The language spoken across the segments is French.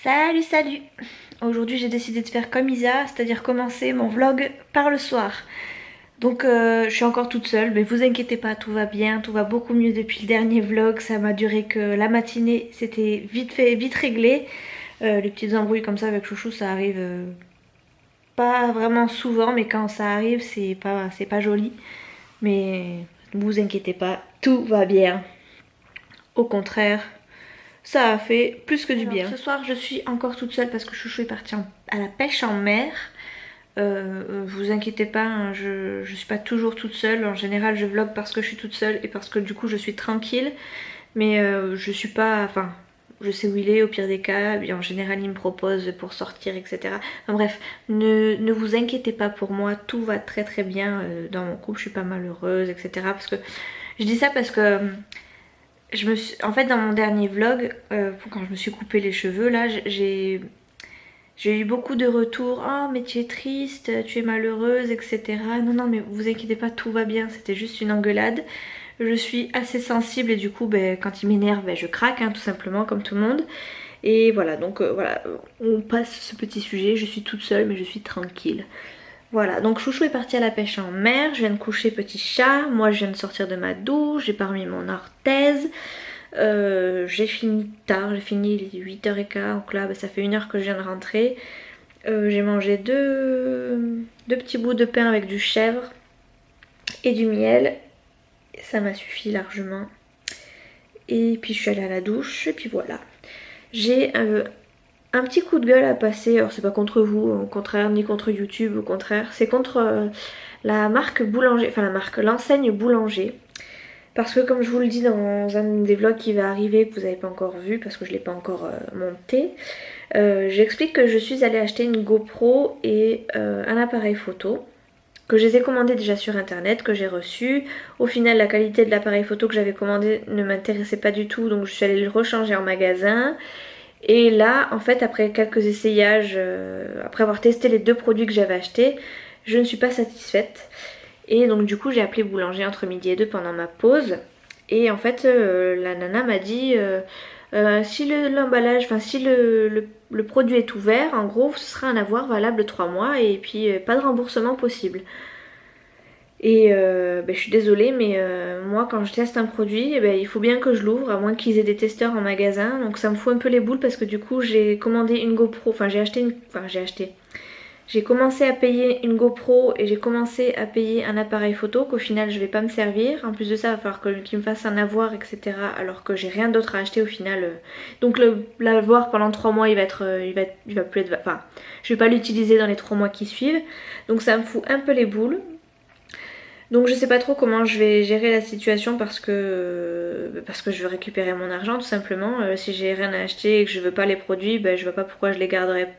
Salut, salut! Aujourd'hui j'ai décidé de faire comme Isa, c'est-à-dire commencer mon vlog par le soir. Donc je suis encore toute seule, mais vous inquiétez pas, tout va bien, tout va beaucoup mieux depuis le dernier vlog. Ça m'a duré que la matinée, c'était vite fait, vite réglé. Les petites embrouilles comme ça avec Chouchou, ça arrive pas vraiment souvent, mais quand ça arrive, c'est pas joli. Mais ne vous inquiétez pas, tout va bien. Au contraire, ça a fait plus que du bien. Ce soir, je suis encore toute seule parce que Chouchou est parti à la pêche en mer. Vous inquiétez pas, hein, je suis pas toujours toute seule. En général, je vlog parce que je suis toute seule et parce que du coup, je suis tranquille. Mais je suis pas... Enfin, je sais où il est au pire des cas. Et en général, il me propose pour sortir, etc. Enfin, bref, ne vous inquiétez pas pour moi. Tout va très très bien dans mon couple. Je suis pas malheureuse, etc. Parce que... Je dis ça parce que... En fait, dans mon dernier vlog, quand je me suis coupé les cheveux, là, j'ai eu beaucoup de retours. Oh, mais tu es triste, tu es malheureuse, etc. Non, non, mais vous inquiétez pas, tout va bien. C'était juste une engueulade. Je suis assez sensible et du coup, ben, quand il m'énerve, ben, je craque, hein, tout simplement, comme tout le monde. Et voilà, donc voilà, on passe ce petit sujet. Je suis toute seule, mais je suis tranquille. Voilà, donc Chouchou est parti à la pêche en mer, je viens de coucher petit chat, moi je viens de sortir de ma douche, j'ai pas remis mon orthèse, j'ai fini tard, j'ai fini il est 8h15, donc là bah, ça fait 1 heure que je viens de rentrer. J'ai mangé deux petits bouts de pain avec du chèvre et du miel, ça m'a suffi largement. Et puis je suis allée à la douche et puis voilà. J'ai un petit coup de gueule à passer, alors c'est pas contre vous, au contraire, ni contre YouTube, au contraire, c'est contre la marque Boulanger, enfin la marque, l'enseigne Boulanger. Parce que comme je vous le dis dans un des vlogs qui va arriver, que vous n'avez pas encore vu, parce que je ne l'ai pas encore monté, j'explique que je suis allée acheter une GoPro et un appareil photo, que je les ai commandés déjà sur internet, que j'ai reçu. Au final, la qualité de l'appareil photo que j'avais commandé ne m'intéressait pas du tout, donc je suis allée le rechanger en magasin. Et là, en fait, après quelques essayages, après avoir testé les 2 produits que j'avais achetés, je ne suis pas satisfaite. Et donc du coup, j'ai appelé Boulanger entre midi et 2 pendant ma pause. Et en fait, la nana m'a dit, si l'emballage, enfin si le produit est ouvert, en gros, ce sera un avoir valable 3 mois et puis pas de remboursement possible. Et je suis désolée, mais moi quand je teste un produit, il faut bien que je l'ouvre, à moins qu'ils aient des testeurs en magasin. Donc ça me fout un peu les boules parce que du coup j'ai commandé une GoPro, enfin j'ai commencé à payer une GoPro et j'ai commencé à payer un appareil photo qu'au final je vais pas me servir. En plus de ça, il va falloir qu'il me fasse un avoir, etc. Alors que j'ai rien d'autre à acheter au final. Donc l'avoir pendant 3 mois, il va plus être... Enfin, je vais pas l'utiliser dans les 3 mois qui suivent. Donc ça me fout un peu les boules. Donc je sais pas trop comment je vais gérer la situation parce que je veux récupérer mon argent tout simplement. Si j'ai rien à acheter et que je veux pas les produits, je vois pas pourquoi je les garderais.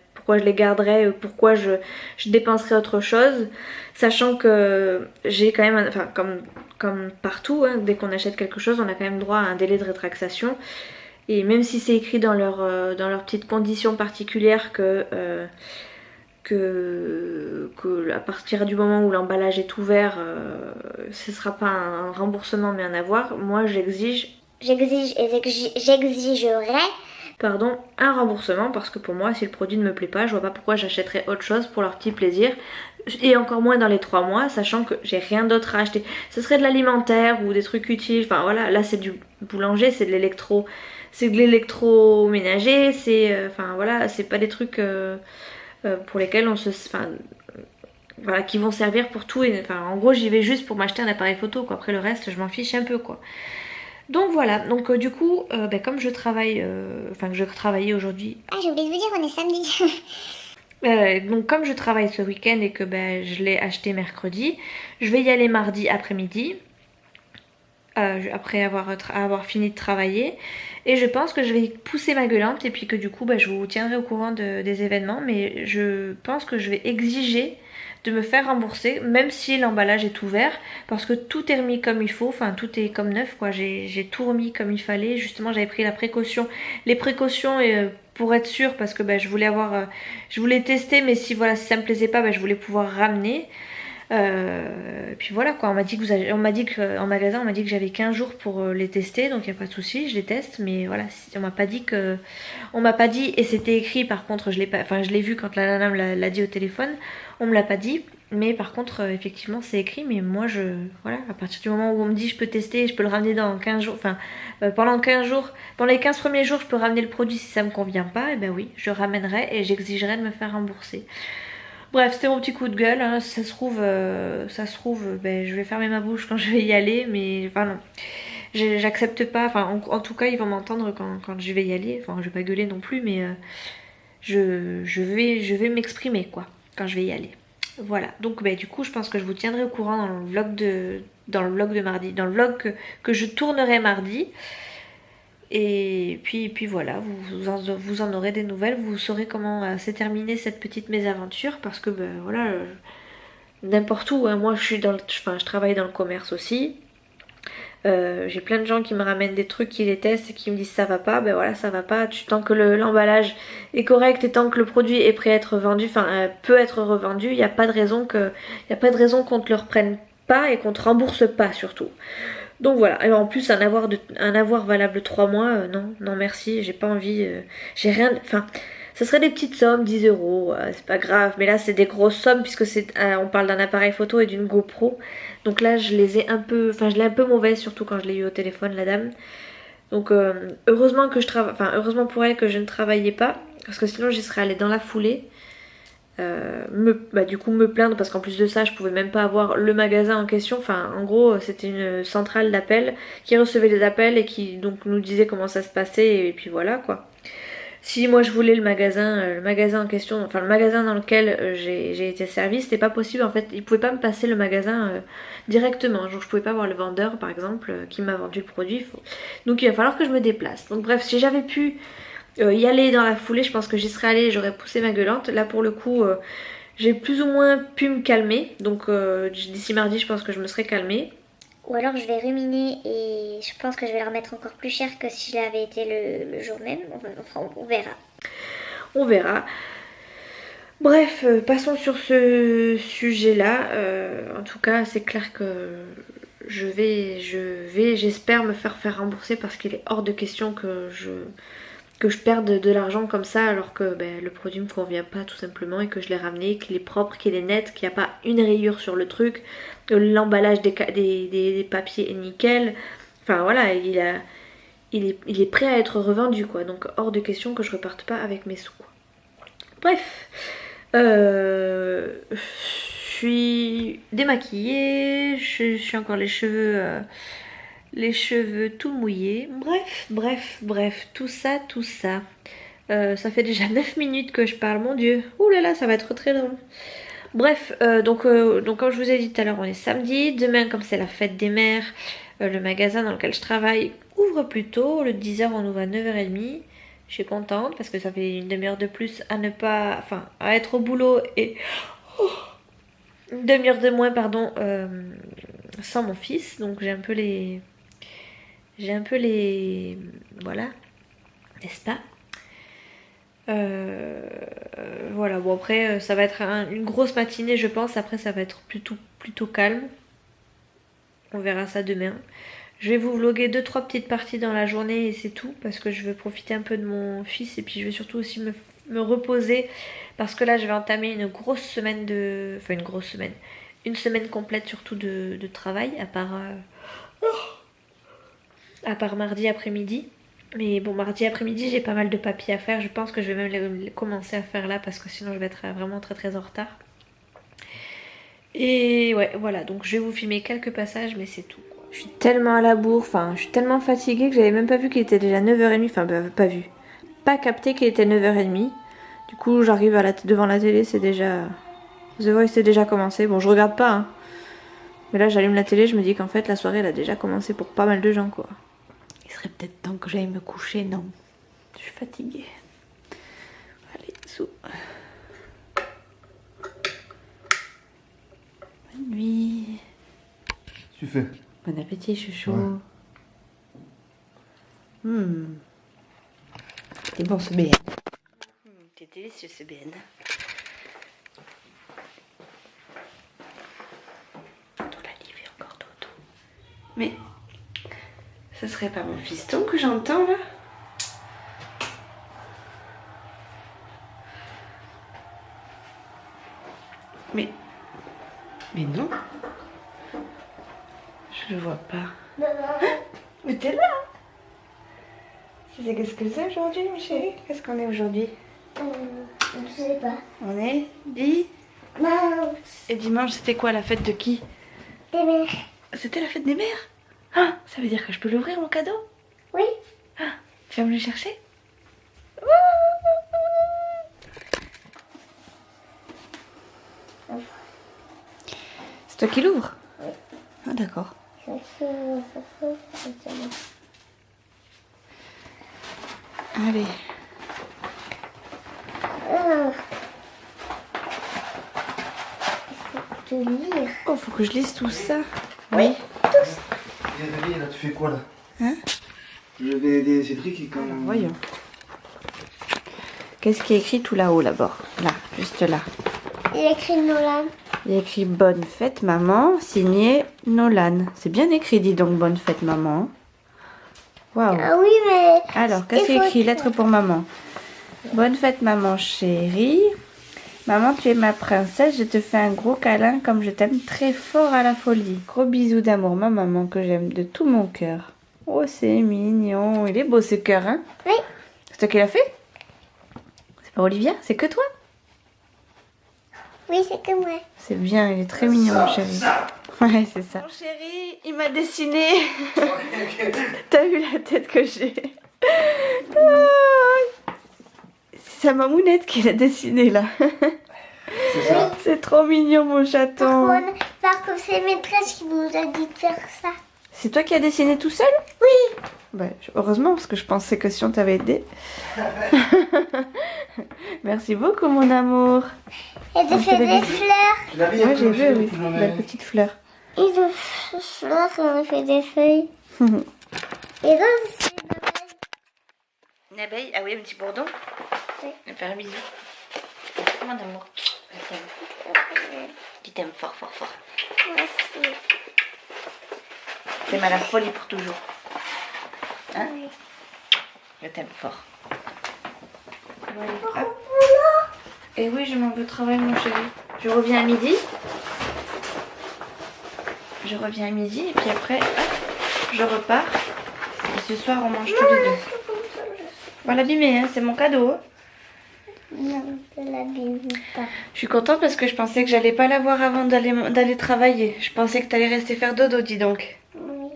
Pourquoi je dépenserais autre chose, sachant que j'ai quand même, enfin comme partout, hein, dès qu'on achète quelque chose, on a quand même droit à un délai de rétractation. Et même si c'est écrit dans leurs petites conditions particulières que à partir du moment où l'emballage est ouvert, ce sera pas un remboursement mais un avoir, moi j'exigerai un remboursement parce que pour moi si le produit ne me plaît pas, je vois pas pourquoi j'achèterais autre chose pour leur petit plaisir et encore moins dans les 3 mois sachant que j'ai rien d'autre à acheter. Ce serait de l'alimentaire ou des trucs utiles, enfin voilà, là c'est du boulanger, c'est de l'électroménager, enfin voilà, c'est pas des trucs pour lesquels voilà, qui vont servir pour tout. Et, enfin, en gros, j'y vais juste pour m'acheter un appareil photo, quoi. Après le reste, je m'en fiche un peu, quoi. Donc voilà, donc du coup, comme je travaille, que je travaillais aujourd'hui. Ah, j'ai oublié de vous dire, on est samedi. Donc comme je travaille ce week-end et que je l'ai acheté mercredi, je vais y aller mardi après-midi. Après avoir fini de travailler. Et je pense que je vais pousser ma gueulante et puis que du coup bah, je vous tiendrai au courant des événements. Mais je pense que je vais exiger de me faire rembourser même si l'emballage est ouvert, parce que tout est remis comme il faut, enfin tout est comme neuf quoi, j'ai tout remis comme il fallait. Justement j'avais pris les précautions pour être sûre, parce que bah, je voulais tester, mais si voilà, si ça me plaisait pas, bah, je voulais pouvoir ramener. Puis voilà quoi, on m'a dit qu'en magasin on m'a dit que j'avais 15 jours pour les tester, donc il n'y a pas de souci, je les teste. Mais voilà, on m'a pas dit, et c'était écrit par contre, je l'ai vu quand la nana me l'a dit au téléphone, on me l'a pas dit, mais par contre effectivement c'est écrit. Mais moi voilà, à partir du moment où on me dit je peux tester, je peux le ramener dans 15 jours, enfin pendant 15 jours, pendant les 15 premiers jours je peux ramener le produit si ça me convient pas, et ben oui, je ramènerai et j'exigerai de me faire rembourser. Bref, c'était mon petit coup de gueule, hein. Si ça se trouve, ben, je vais fermer ma bouche quand je vais y aller, mais enfin non, j'accepte pas, enfin en tout cas ils vont m'entendre quand je vais y aller, enfin je vais pas gueuler non plus, mais je vais m'exprimer quoi, quand je vais y aller. Voilà, donc ben, du coup je pense que je vous tiendrai au courant dans le vlog de mardi, dans le vlog que je tournerai mardi. Et puis voilà, vous en aurez des nouvelles, vous saurez comment s'est terminée cette petite mésaventure, parce que ben voilà, n'importe où, hein. Moi je travaille dans le commerce aussi, j'ai plein de gens qui me ramènent des trucs, qui les testent et qui me disent ça va pas, ben voilà ça va pas, tant que l'emballage est correct et tant que le produit est prêt à être vendu, enfin peut être revendu, il n'y a pas de raison qu'on te le reprenne pas et qu'on te rembourse pas surtout. Donc voilà, et en plus un avoir valable 3 mois, non merci, j'ai pas envie, j'ai rien, enfin ça serait des petites sommes, 10 euros, c'est pas grave, mais là c'est des grosses sommes puisque on parle d'un appareil photo et d'une GoPro, donc là je l'ai un peu mauvaise, surtout quand je l'ai eu au téléphone la dame. Donc heureusement pour elle que je ne travaillais pas, parce que sinon j'y serais allée dans la foulée. Du coup me plaindre, parce qu'en plus de ça je pouvais même pas avoir le magasin en question, enfin en gros c'était une centrale d'appel qui recevait les appels et qui donc nous disait comment ça se passait, et puis voilà quoi. Si moi je voulais le magasin en question, enfin le magasin dans lequel j'ai été servie, c'était pas possible en fait, ils pouvaient pas me passer le magasin directement, genre je pouvais pas voir le vendeur par exemple qui m'a vendu le produit, donc il va falloir que je me déplace. Donc bref, si j'avais pu y aller dans la foulée, je pense que j'y serais allée, j'aurais poussé ma gueulante. Là pour le coup j'ai plus ou moins pu me calmer, donc d'ici mardi je pense que je me serais calmée. Ou alors je vais ruminer et je pense que je vais la remettre encore plus cher que si j'avais été le jour même. Enfin, on verra. On verra. Bref, passons sur ce sujet-là. En tout cas, c'est clair que j'espère me faire rembourser, parce qu'il est hors de question que je perde de l'argent comme ça, alors que le produit me convient pas tout simplement, et que je l'ai ramené, qu'il est propre, qu'il est net, qu'il n'y a pas une rayure sur le truc, l'emballage des papiers est nickel, enfin voilà, il est prêt à être revendu quoi, donc hors de question que je reparte pas avec mes sous. Bref, je suis démaquillée, je suis encore les cheveux tout mouillés. Bref, tout ça. Ça fait déjà 9 minutes que je parle, mon dieu. Ouh là là, ça va être très long. Bref, donc comme je vous ai dit tout à l'heure, on est samedi. Demain, comme c'est la fête des mères, le magasin dans lequel je travaille ouvre plus tôt. Le 10h, on ouvre à 9h30. Je suis contente parce que ça fait une demi-heure de plus à être au boulot, et une demi-heure de moins, pardon, sans mon fils. Donc j'ai un peu les... Voilà, n'est-ce pas? Voilà, bon après ça va être une grosse matinée je pense, après ça va être plutôt calme. On verra ça demain. Je vais vous vlogger 2-3 petites parties dans la journée et c'est tout, parce que je veux profiter un peu de mon fils, et puis je vais surtout aussi me reposer, parce que là je vais entamer une grosse semaine une semaine complète surtout de travail, à part mardi après-midi. Mais bon, mardi après-midi j'ai pas mal de papiers à faire, je pense que je vais même les commencer à faire là, parce que sinon je vais être vraiment très en retard. Et ouais, voilà, donc je vais vous filmer quelques passages, mais c'est tout. Je suis tellement à la bourre, je suis tellement fatiguée que j'avais même pas vu qu'il était déjà 9h30, pas capté qu'il était 9h30. Du coup j'arrive devant la télé, c'est déjà... The Voice c'est déjà commencé, bon je regarde pas hein. Mais là j'allume la télé, je me dis qu'en fait la soirée elle a déjà commencé pour pas mal de gens quoi. Il serait peut-être temps que j'aille me coucher, non? Je suis fatiguée. Allez, sous. Bonne nuit. Tu fais. Bon appétit, chouchou. Ouais. C'est bon ce BN. C'est délicieux ce BN. Dans la lit, il fait encore dodo. Mais ce serait pas mon fiston que j'entends là? Mais non. Je le vois pas. Mais t'es là. Qu'est-ce que c'est aujourd'hui, ma chérie? Qu'est-ce qu'on est aujourd'hui? Je sais pas. On est dimanche. Et dimanche, c'était quoi, la fête de qui? Des mères. C'était la fête des mères? Ah, ça veut dire que je peux l'ouvrir, mon cadeau? Oui. Ah, tu vas me le chercher? C'est toi qui l'ouvres? Oui. Ah, d'accord. Allez. De lire. Oh, faut que je lise tout ça. Oui, tous. Là, tu fais quoi là? Hein? Je vais aider Cédric qui quand même. Voyons. Qu'est-ce qui est écrit tout là-haut, d'abord? Là, juste là. Il écrit Nolan. Il y a écrit Bonne fête maman, signé Nolan. C'est bien écrit, dis donc, Bonne fête maman. Waouh. Ah oui, mais... Alors, qu'est-ce qu'il y a écrit? Lettre pour maman. Bonne fête maman chérie. Maman, tu es ma princesse, je te fais un gros câlin comme je t'aime très fort à la folie. Gros bisous d'amour, ma maman, que j'aime de tout mon cœur. Oh, c'est mignon. Il est beau ce cœur, hein? Oui. C'est toi qui l'as fait? C'est pas Olivia? C'est que toi? Oui, c'est que moi. C'est bien, il est très mignon, mon chéri. Ouais, c'est ça. Mon chéri, il m'a dessiné. T'as vu la tête que j'ai? C'est sa mamounette qui l'a dessiné là. C'est ça. C'est trop mignon, mon chaton. Par contre, c'est maîtresse qui nous a dit de faire ça. C'est toi qui as dessiné tout seul? Oui. Bah, heureusement, parce que je pensais que si on t'avait aidé. Merci beaucoup, mon amour. Et de faire des fleurs. Tu l'as vu? Ouais, j'ai vu, oui, la petite fleur. Et de fleurs, on a fait des feuilles. Et là, c'est une abeille. Une abeille? Ah oui, un petit bourdon? Oui. On va faire un bisou. Mon amour. Je t'aime. Je t'aime fort, fort, fort. Merci. T'aimes à la folie pour toujours. Hein? Oui. Je t'aime fort. Voilà. Et oui, je m'en veux travailler, mon chéri. Je reviens à midi. Je reviens à midi et puis après, hop, je repars. Et ce soir, on mange tous les deux. On va l'abîmer, hein, c'est mon cadeau. Hein. Non, je l'abîme pas. Je suis contente parce que je pensais que j'allais pas la voir avant d'aller travailler. Je pensais que t'allais rester faire dodo, dis donc. Oui.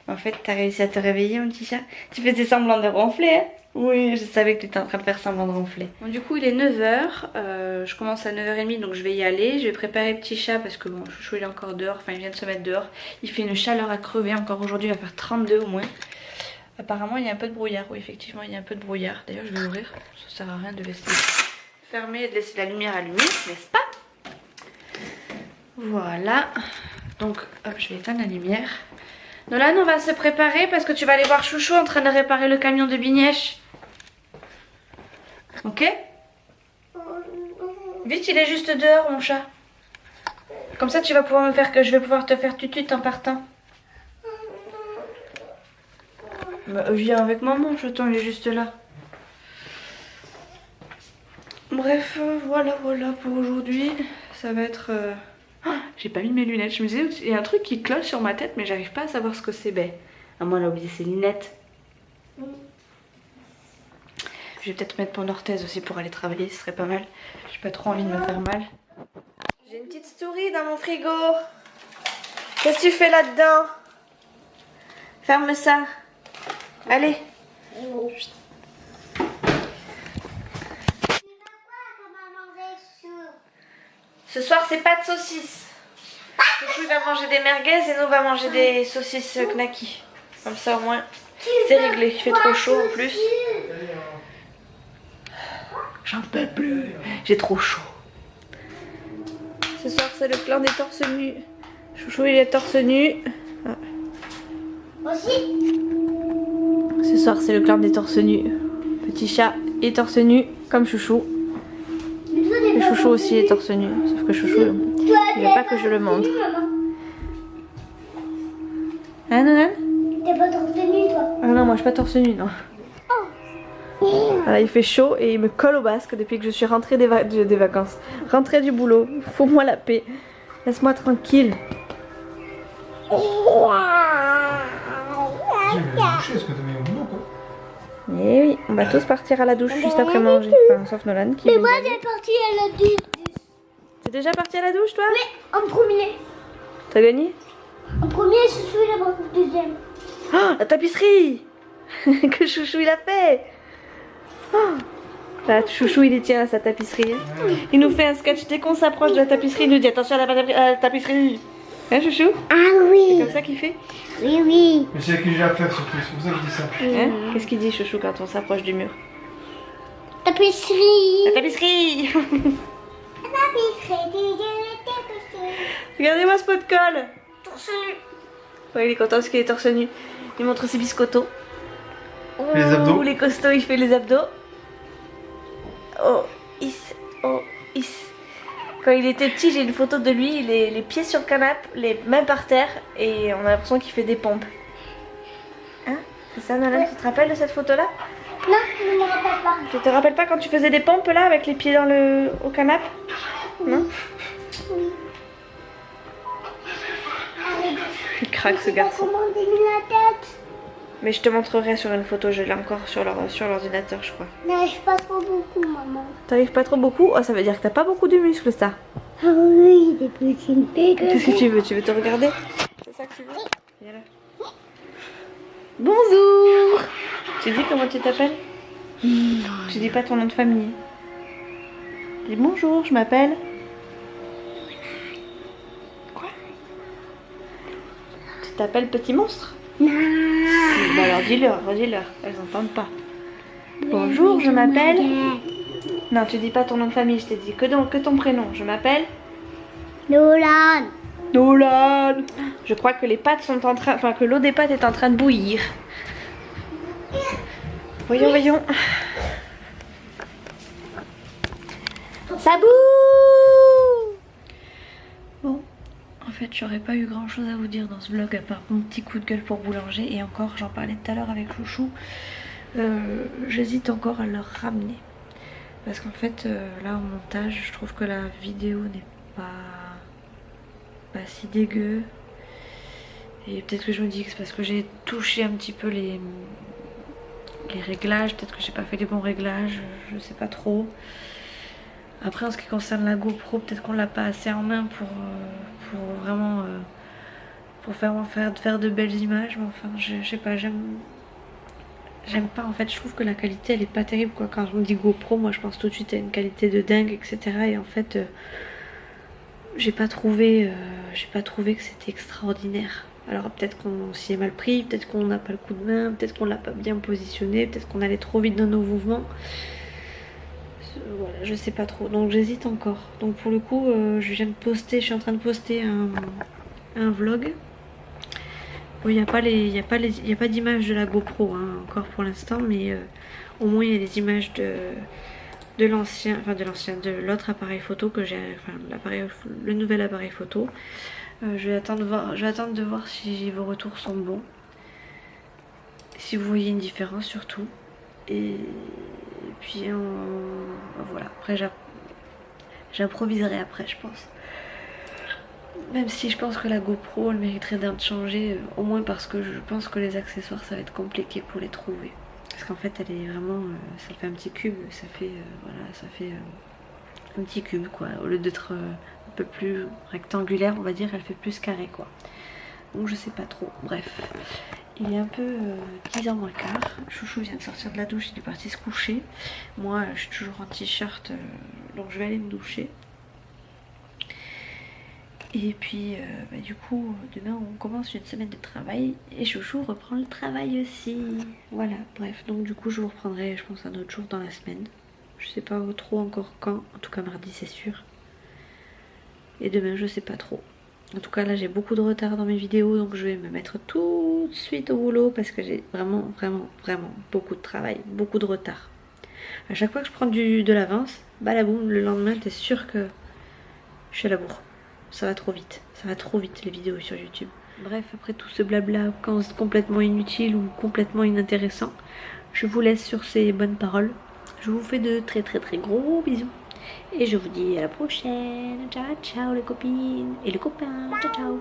En fait, t'as réussi à te réveiller, mon petit chat. Tu faisais semblant de ronfler, hein? Oui, je savais que tu étais en train de faire semblant de ronfler. Bon, du coup, il est 9h. Je commence à 9h30, donc je vais y aller. Je vais préparer le petit chat parce que bon, Chouchou il est encore dehors. Enfin, il vient de se mettre dehors. Il fait une chaleur à crever. Encore aujourd'hui, il va faire 32 au moins. Apparemment, il y a un peu de brouillard. Oui, effectivement, il y a un peu de brouillard. D'ailleurs, je vais ouvrir. Ça sert à rien de laisser fermer et de laisser la lumière allumée, n'est-ce pas? Voilà. Donc, hop, je vais éteindre la lumière. Nolan, on va se préparer parce que tu vas aller voir Chouchou en train de réparer le camion de Bignèche. Ok? Vite, il est juste dehors, mon chat. Comme ça, tu vas pouvoir me faire que je vais pouvoir te faire tutut en partant. Bah, viens avec maman, chaton, il est juste là. Bref, voilà pour aujourd'hui. Ça va être... Oh, j'ai pas mis mes lunettes. Je me disais, il y a un truc qui cloche sur ma tête, mais j'arrive pas à savoir ce que c'est. Ben, à moi, elle a oublié ses lunettes. Je vais peut-être mettre mon orthèse aussi pour aller travailler, ce serait pas mal. J'ai pas trop envie de me faire mal. J'ai une petite souris dans mon frigo. Qu'est-ce que tu fais là-dedans? Ferme ça. Allez. Ce soir, c'est pas de saucisses. Chouchou va manger des merguez et nous on va manger des saucisses knacky. Comme ça, au moins, C'est réglé, il fait trop chaud en plus. J'en peux plus, j'ai trop chaud. Ce soir c'est le clan des torse nus. Chouchou il est torse nu. Aussi. Ce soir c'est le clan des torse nus. Petit chat est torse nu comme Chouchou. Et Chouchou aussi est torse nu. Sauf que Chouchou il veut pas que je le montre. Hein Nonan? T'es pas torse nu toi? Ah non, moi je suis pas torse nu, non. Voilà, il fait chaud et il me colle au basque depuis que je suis rentrée des vacances. Rentrée du boulot, faut-moi la paix. Laisse-moi tranquille. J'ai mis la douche, est-ce que t'as mis au boulot quoi? Eh oui, on va tous partir à la douche juste après manger. Enfin, sauf Nolan qui... Mais moi j'ai parti à la douche. T'es déjà parti à la douche toi? Oui, en premier. T'as gagné? En premier, Chouchou il a pris le deuxième. Oh, la tapisserie que Chouchou il a fait. Oh. Là, Chouchou il y tient à sa tapisserie. Il nous fait un sketch dès qu'on s'approche de la tapisserie, il nous dit attention à la tapisserie. Hein Chouchou? Ah C'est oui. comme ça qu'il fait? Oui, oui. Mais c'est que j'ai à faire surtout, c'est pour ça que je dis ça. Hein? Qu'est-ce qu'il dit Chouchou quand on s'approche du mur? Tapisserie. La tapisserie. Tapisserie. Regardez-moi ce pot de colle. Torse nu. Ouais, il est content parce qu'il est torse nu. Il montre ses biscottos. Les abdos. Ouh, les costauds, il fait les abdos. Oh, is, oh, is. Quand il était petit, j'ai une photo de lui, les pieds sur le canapé, les mains par terre, et on a l'impression qu'il fait des pompes. Hein? C'est ça, Nolan? Tu te rappelles de cette photo-là? Non, je ne me rappelle pas. Tu te rappelles pas quand tu faisais des pompes là, avec les pieds au canapé? Non? Il craque ce garçon. Comment on démine la tête? Mais je te montrerai sur une photo, je l'ai encore sur l'ordinateur, je crois. N'arrive pas trop beaucoup, maman. T'arrives pas trop beaucoup? Oh, ça veut dire que t'as pas beaucoup de muscles, ça. Ah oui, des petits Qu'est-ce que tu veux? Tu veux te regarder? C'est ça que tu veux? Viens là. Bonjour! Tu dis comment tu t'appelles? Tu dis pas ton nom de famille. Dis bonjour, je m'appelle. Quoi? Tu t'appelles Petit Monstre? Non. Bah alors dis-leur, redis-leur, elles entendent pas. Bonjour, je m'appelle. Non, tu dis pas ton nom de famille, je t'ai dit que ton prénom. Je m'appelle Nolan. Nolan. Je crois que les pâtes sont en train, enfin que l'eau des pâtes est en train de bouillir. Voyons, voyons. Ça boue. Bon, en fait, j'aurais pas eu grand chose à vous dire dans ce vlog à part mon petit coup de gueule pour boulanger. Et encore, j'en parlais tout à l'heure avec Chouchou. J'hésite encore à le ramener. Parce qu'en fait, là au montage, je trouve que la vidéo n'est pas si dégueu. Et peut-être que je me dis que c'est parce que j'ai touché un petit peu les réglages. Peut-être que j'ai pas fait les bons réglages, je sais pas trop. Après en ce qui concerne la GoPro, peut-être qu'on l'a pas assez en main pour vraiment faire de belles images. Mais enfin, je sais pas, j'aime pas en fait, je trouve que la qualité elle est pas terrible quoi. Quand on me dit GoPro, moi je pense tout de suite à une qualité de dingue, etc. Et en fait, j'ai pas trouvé que c'était extraordinaire. Alors peut-être qu'on s'y est mal pris, peut-être qu'on n'a pas le coup de main, peut-être qu'on l'a pas bien positionné, peut-être qu'on allait trop vite dans nos mouvements. Voilà, je sais pas trop, donc j'hésite encore. Donc pour le coup, je suis en train de poster un vlog. Bon, il n'y a pas d'image de la GoPro hein, encore pour l'instant, mais au moins il y a des images de l'autre appareil photo que j'ai, enfin le nouvel appareil photo. Je vais attendre de voir si vos retours sont bons, si vous voyez une différence surtout. Et puis voilà, après j'improviserai après je pense. Même si je pense que la GoPro elle mériterait d'être changée, au moins parce que je pense que les accessoires ça va être compliqué pour les trouver. Parce qu'en fait elle est vraiment, ça fait un petit cube, ça fait un petit cube quoi. Au lieu d'être un peu plus rectangulaire on va dire, elle fait plus carré quoi. Donc je sais pas trop, bref. Il est un peu 10h moins le quart. Chouchou vient de sortir de la douche, il est parti se coucher. Moi je suis toujours en t-shirt, donc je vais aller me doucher. Et puis du coup demain on commence une semaine de travail et Chouchou reprend le travail aussi. Voilà, bref, donc du coup je vous reprendrai je pense un autre jour dans la semaine. Je sais pas trop encore quand, en tout cas mardi c'est sûr. Et demain je sais pas trop. En tout cas là j'ai beaucoup de retard dans mes vidéos donc je vais me mettre tout de suite au boulot parce que j'ai vraiment beaucoup de travail, beaucoup de retard. À chaque fois que je prends de l'avance, balaboum, le lendemain t'es sûr que je suis à la bourre. Ça va trop vite les vidéos sur YouTube. Bref, après tout ce blabla complètement inutile ou complètement inintéressant, je vous laisse sur ces bonnes paroles. Je vous fais de très gros bisous. Et je vous dis à la prochaine. Ciao ciao les copines et les copains. Ciao ciao.